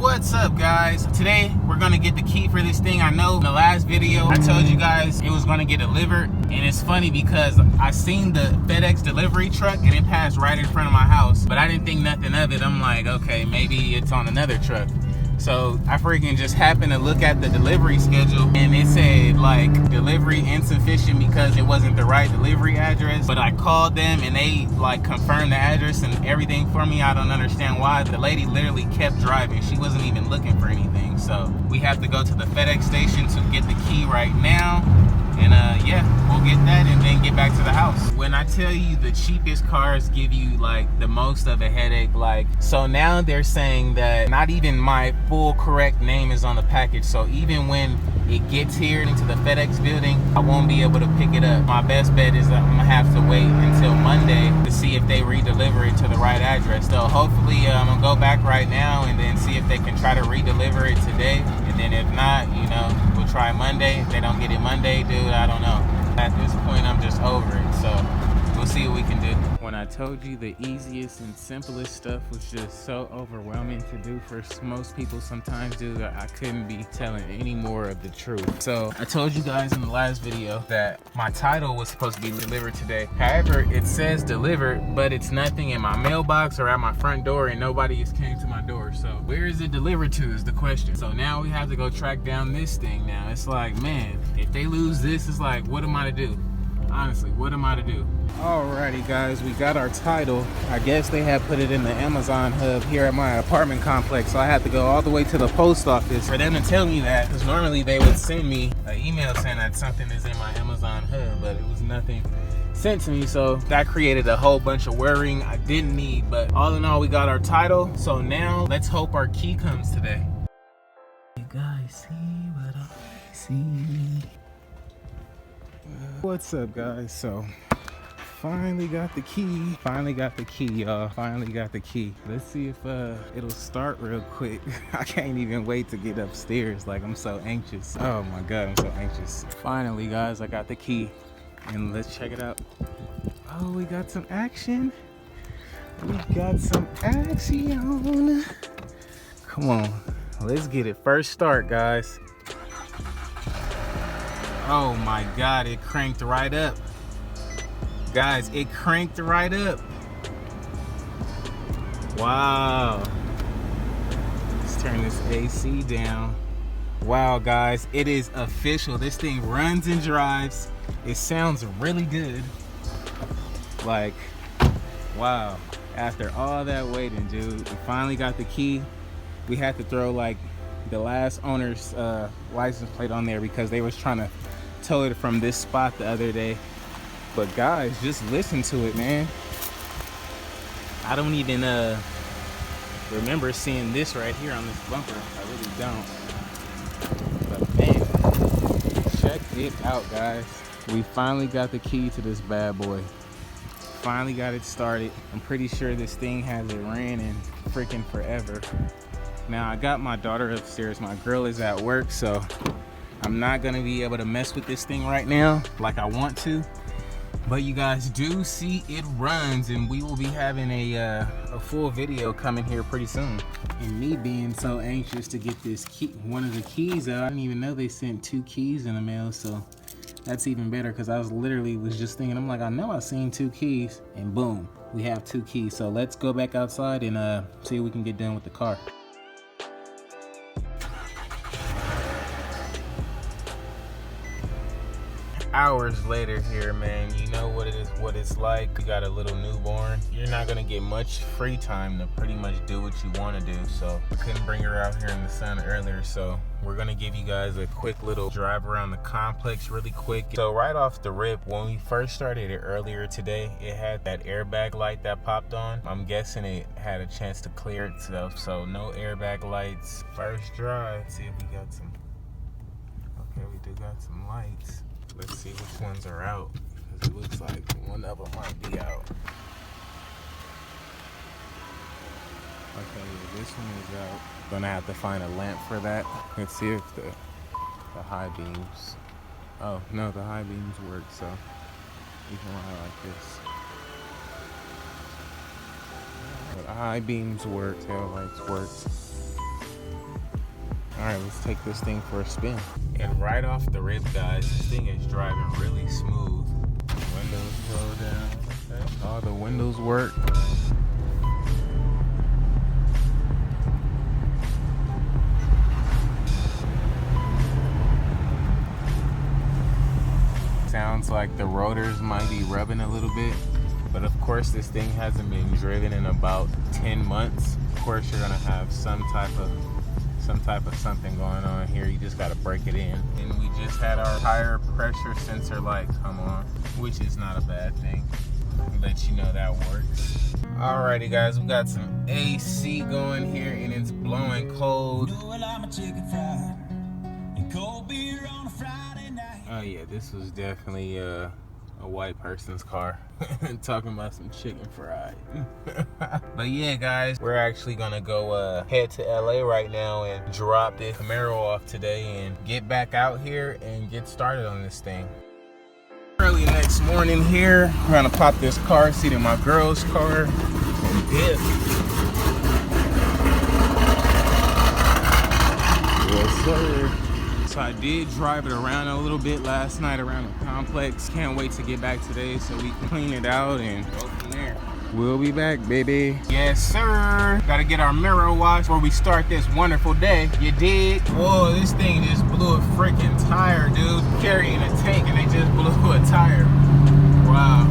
What's up, guys? Today we're gonna get the key for this thing. I know in the last video I told you guys it was gonna get delivered, and it's funny because I seen the FedEx delivery truck and it passed right in front of my house, but I didn't think nothing of it. I'm like, okay, maybe it's on another truck. So I freaking just happened to look at the delivery schedule and it said like delivery insufficient because it wasn't the right delivery address. But I called them and they like confirmed the address and everything for me. I don't understand why. The lady literally kept driving. She wasn't even looking for anything. So we have to go to the FedEx station to get the key right now. And yeah, we'll get that and then get back to the house. When I tell you the cheapest cars give you like the most of a headache, like, so now they're saying that not even my full correct name is on the package. So even when it gets here into the FedEx building, I won't be able to pick it up. My best bet is that I'm gonna have to wait until Monday to see if they re-deliver it to the right address. So hopefully I'm gonna go back right now and then see if they can try to re-deliver it today. And then if not, you know, we'll try Monday. If they don't get it Monday, dude, I don't know. At this point, I'm just over it. So we'll see what we can do. When I told you the easiest and simplest stuff was just so overwhelming to do for most people sometimes, dude, I couldn't be telling any more of the truth. So I told you guys in the last video that my title was supposed to be delivered today. However, it says delivered, but it's nothing in my mailbox or at my front door, and nobody has came to my door. So where is it delivered to is the question. So now we have to go track down this thing now. It's like, man, if they lose this, it's like, what am I to do? Honestly, what am I to do? Alrighty, guys, we got our title. I guess they have put it in the Amazon hub here at my apartment complex, so I had to go all the way to the post office for them to tell me that, because normally they would send me an email saying that something is in my Amazon hub, but it was nothing sent to me, so that created a whole bunch of worrying I didn't need. But all in all, we got our title, so now let's hope our key comes today. You guys see what I see? What's up, guys? So finally got the key, y'all. Finally got the key. Let's see if it'll start real quick. I can't even wait to get upstairs. Like, I'm so anxious. Oh my god, I'm so anxious. Finally, guys, I got the key, and let's check it out. Oh, we got some action. Come on, let's get it. First start, guys. Oh my god, it cranked right up. Guys, it cranked right up. Wow. Let's turn this AC down. Wow, guys, it is official. This thing runs and drives. It sounds really good. Like, wow. After all that waiting, dude, we finally got the key. We had to throw like the last owner's license plate on there because they was trying to tow it from this spot the other day. But guys, just listen to it, man. I don't even remember seeing this right here on this bumper. I really don't. But man, check it out, guys. We finally got the key to this bad boy. Finally got it started. I'm pretty sure this thing hasn't ran in freaking forever. Now I got my daughter upstairs. My girl is at work, so I'm not gonna be able to mess with this thing right now like I want to. But you guys do see it runs, and we will be having a full video coming here pretty soon. And me being so anxious to get this key, one of the keys out, I didn't even know they sent 2 keys in the mail, so that's even better, because I was just thinking, I'm like, I know I've seen 2 keys, and boom, we have 2 keys. So let's go back outside and see if we can get done with the car. Hours later here, man, you know what it's like. You got a little newborn. You're not gonna get much free time to pretty much do what you want to do. So I couldn't bring her out here in the sun earlier, so we're gonna give you guys a quick little drive around the complex really quick. So right off the rip, when we first started it earlier today, it had that airbag light that popped on. I'm guessing it had a chance to clear itself, so no airbag lights. First drive, see if we got some. Okay, we do got some lights. Let's see which ones are out, because it looks like one of them might be out. Okay, this one is out. Gonna have to find a lamp for that. Let's see if the high beams. Oh no, the high beams work, so we can ride like this. The high beams work, tail lights work. right, let's take this thing for a spin. And right off the rip, guys, this thing is driving really smooth. Windows roll down. Okay. All the windows work. Sounds like the rotors might be rubbing a little bit, but of course this thing hasn't been driven in about 10 months. Of course you're gonna have some type of something going on here. You just gotta break it in. And we just had our tire pressure sensor light come on, which is not a bad thing. I'll let you know that works. Alrighty guys, we got some AC going here and it's blowing cold. Oh yeah, this was definitely a white person's car. Talking about some chicken fried. But yeah guys, we're actually gonna go head to LA right now and drop this Camaro off today and get back out here and get started on this thing. Early next morning here, we're gonna pop this car seat in my girl's car and dip. Yes sir. So I did drive it around a little bit last night around the complex. Can't wait to get back today so we can clean it out and go from there. We'll be back, baby. Yes, sir. Gotta get our mirror washed before we start this wonderful day. You dig? Whoa, this thing just blew a freaking tire, dude. Carrying a tank and they just blew a tire. Wow.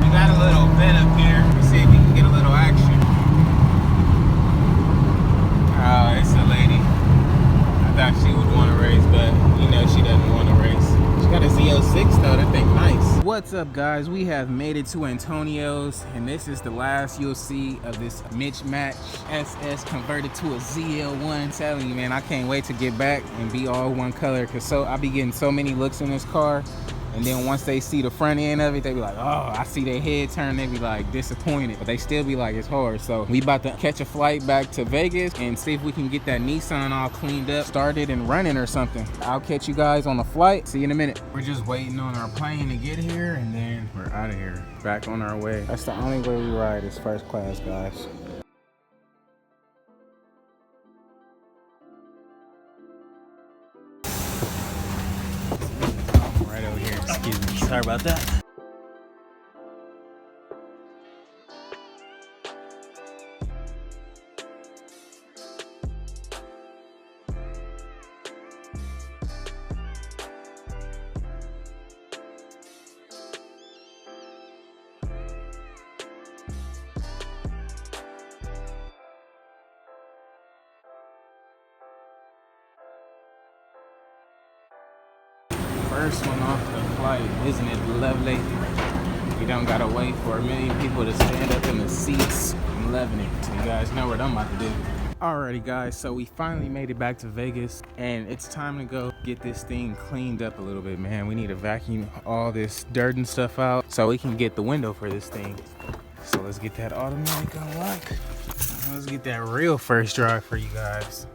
We got a little vent up here. Let's see if we can get a little action. Oh, it's a lady. I thought she would want to race, but you know she doesn't want to race. She got a Z06 though, that thing nice. What's up guys, we have made it to Antonio's and this is the last you'll see of this mismatch SS converted to a ZL1. Telling you man, I can't wait to get back and be all one color because I be getting so many looks in this car. And then once they see the front end of it, they be like, oh, I see their head turn, they be like disappointed. But they still be like, it's hard. So we about to catch a flight back to Vegas and see if we can get that Nissan all cleaned up, started and running or something. I'll catch you guys on the flight. See you in a minute. We're just waiting on our plane to get here and then we're out of here. Back on our way. That's the only way we ride is first class, guys. Right over here. Excuse me. Sorry about that. First one off the flight, isn't it lovely? We don't gotta wait for a million people to stand up in the seats. I'm loving it. So you guys know what I'm about to do. Alrighty guys, so we finally made it back to Vegas and it's time to go get this thing cleaned up a little bit, man. We need to vacuum all this dirt and stuff out so we can get the window for this thing. So let's get that automatic unlock. Let's get that real first drive for you guys.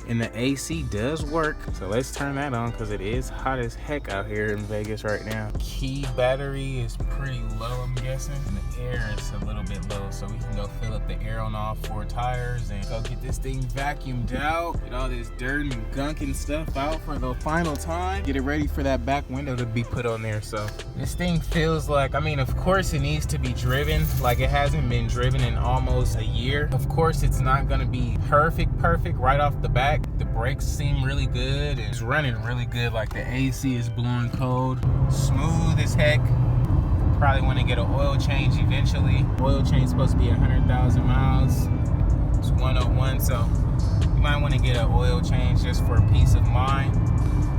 And the AC does work, so let's turn that on because it is hot as heck out here in Vegas right now. Key battery is pretty low, I'm guessing, and the air is a little bit low, so we can go fill up the air on all 4 tires and go get this thing vacuumed out, get all this dirt and gunk and stuff out for the final time, get it ready for that back window to be put on there. So this thing feels like, I mean, of course it needs to be driven, like it hasn't been driven in almost a year. Of course it's not gonna be perfect right off the back. The brakes seem really good. It's running really good. Like the AC is blowing cold. Smooth as heck. Probably want to get an oil change eventually. Oil change is supposed to be 100,000 miles. It's 101, so you might want to get an oil change just for peace of mind.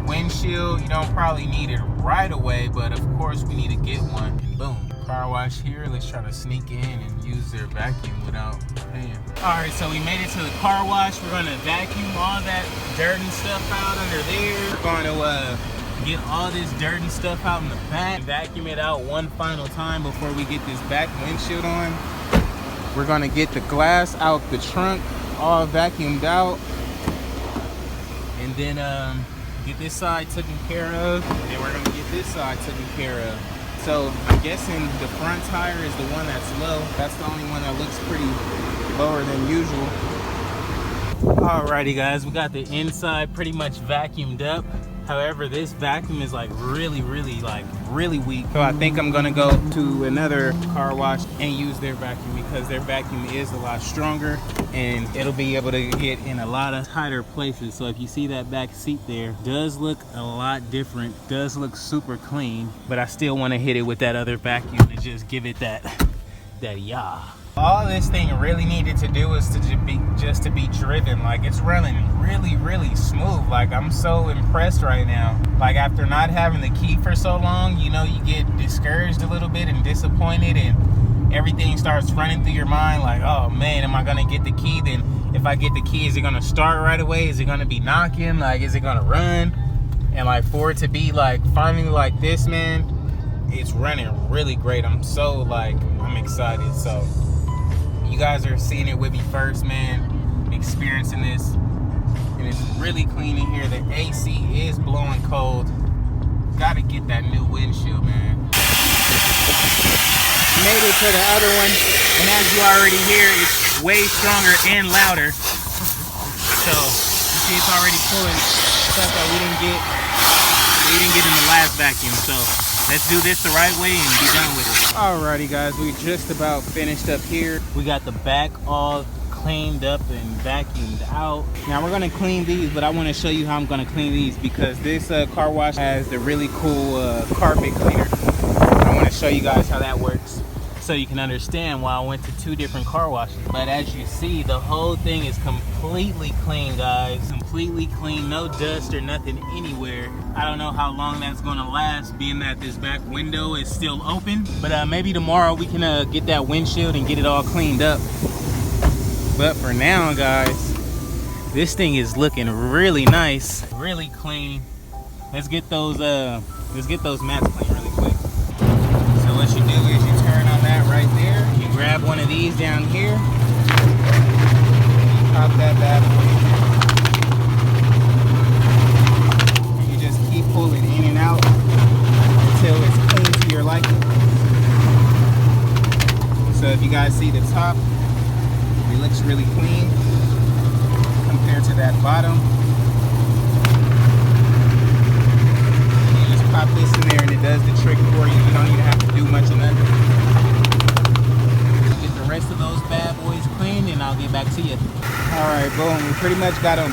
Windshield, you don't probably need it right away, but of course we need to get one. And boom. Car wash here. Let's try to sneak in and use their vacuum without paying. Alright, so we made it to the car wash. We're going to vacuum all that dirt and stuff out under there. We're going to get all this dirt and stuff out in the back. Vacuum it out one final time before we get this back windshield on. We're going to get the glass out the trunk, all vacuumed out. And then get this side taken care of. And then we're going to get this side taken care of. So I'm guessing the front tire is the one that's low. That's the only one that looks pretty lower than usual. Alrighty guys, we got the inside pretty much vacuumed up. However, this vacuum is like really weak. So I think I'm gonna go to another car wash and use their vacuum, because their vacuum is a lot stronger and it'll be able to get in a lot of tighter places. So if you see that back seat there, does look a lot different, does look super clean, but I still wanna hit it with that other vacuum to just give it that yah. All this thing really needed to do is to just be driven. Like, it's running really smooth. Like, I'm so impressed right now. Like, after not having the key for so long, you know, you get discouraged a little bit and disappointed, and everything starts running through your mind like, oh man, am I gonna get the key? Then if I get the key, is it gonna start right away? Is it gonna be knocking? Like, is it gonna run? And like, for it to be like finally like this, man, it's running really great. I'm so like, I'm excited. So you guys are seeing it with me first, man, experiencing this, and it's really clean in here. The AC is blowing cold. Gotta get that new windshield, man. Made it to the other one, and as you already hear, it's way stronger and louder. So you see it's already pulling stuff that we didn't get in the last vacuum. So let's do this the right way and be done with it. Alrighty guys, we just about finished up here. We got the back all cleaned up and vacuumed out. Now we're gonna clean these, but I wanna show you how I'm gonna clean these, because this car wash has the really cool carpet cleaner. I wanna show you guys how that works, so you can understand why I went to 2 different car washes. But as you see, the whole thing is completely clean, guys. Completely clean, no dust or nothing anywhere. I don't know how long that's gonna last, being that this back window is still open. But maybe tomorrow we can get that windshield and get it all cleaned up. But for now, guys, this thing is looking really nice, really clean. Let's get those mats clean really quick. So what you do is you turn on that right there. You grab one of these down here. You pop that bad boy. And you just keep pulling in and out until it's clean to your liking. So if you guys see the top, it looks really clean compared to that bottom. Pop this in there and it does the trick for you. You don't even have to do much of nothing. Get the rest of those bad boys clean and I'll get back to you. Alright, boom. We pretty much got them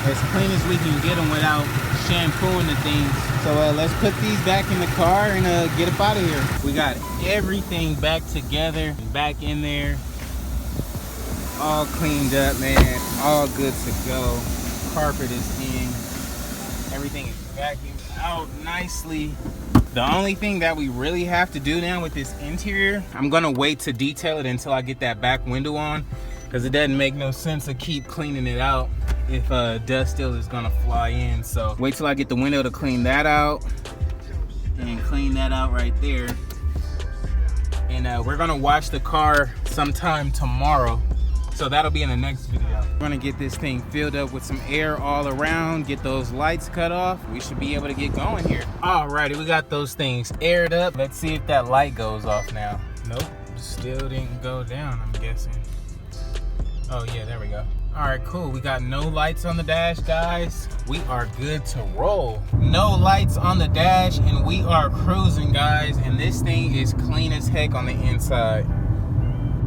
as clean as we can get them without shampooing the things. So let's put these back in the car and get up out of here. We got everything back together, back in there. All cleaned up, man. All good to go. Carpet is in. Everything is vacuumed out nicely. The only thing that we really have to do now with this interior, I'm gonna wait to detail it until I get that back window on, because it doesn't make no sense to keep cleaning it out if dust still is gonna fly in. So wait till I get the window to clean that out, and clean that out right there. And we're gonna wash the car sometime tomorrow, so that'll be in the next video. We're gonna get this thing filled up with some air all around, get those lights cut off. We should be able to get going here. Alrighty, we got those things aired up. Let's see if that light goes off now. Nope, still didn't go down, I'm guessing. Oh yeah, there we go. Alright, cool. We got no lights on the dash, guys. We are good to roll. No lights on the dash and we are cruising, guys. And this thing is clean as heck on the inside.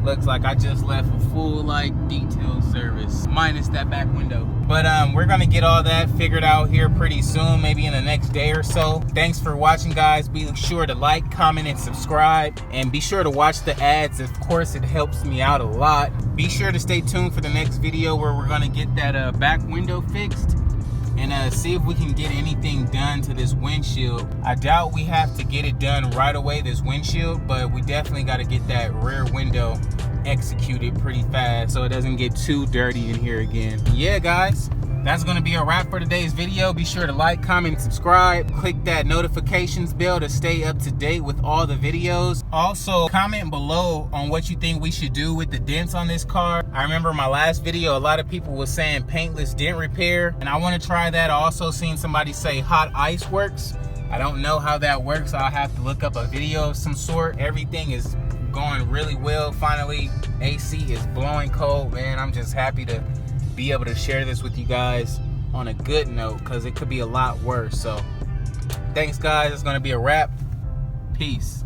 Looks like I just left a full like detail service, minus that back window. But we're gonna get all that figured out here pretty soon, maybe in the next day or so. Thanks for watching, guys. Be sure to like, comment, and subscribe, and be sure to watch the ads. Of course, it helps me out a lot. Be sure to stay tuned for the next video where we're gonna get that back window fixed and see if we can get anything done to this windshield. I doubt we have to get it done right away, this windshield, but we definitely got to get that rear window executed pretty fast so it doesn't get too dirty in here again. Yeah, guys, that's gonna be a wrap for today's video. Be sure to like, comment, and subscribe. Click that notifications bell to stay up to date with all the videos. Also, comment below on what you think we should do with the dents on this car. I remember my last video, a lot of people was saying paintless dent repair, and I want to try that. I also seen somebody say hot ice works. I don't know how that works. I'll have to look up a video of some sort. Everything is going really well. Finally, AC is blowing cold, man. I'm just happy to be able to share this with you guys on a good note, because it could be a lot worse. So thanks guys, it's gonna be a wrap. Peace.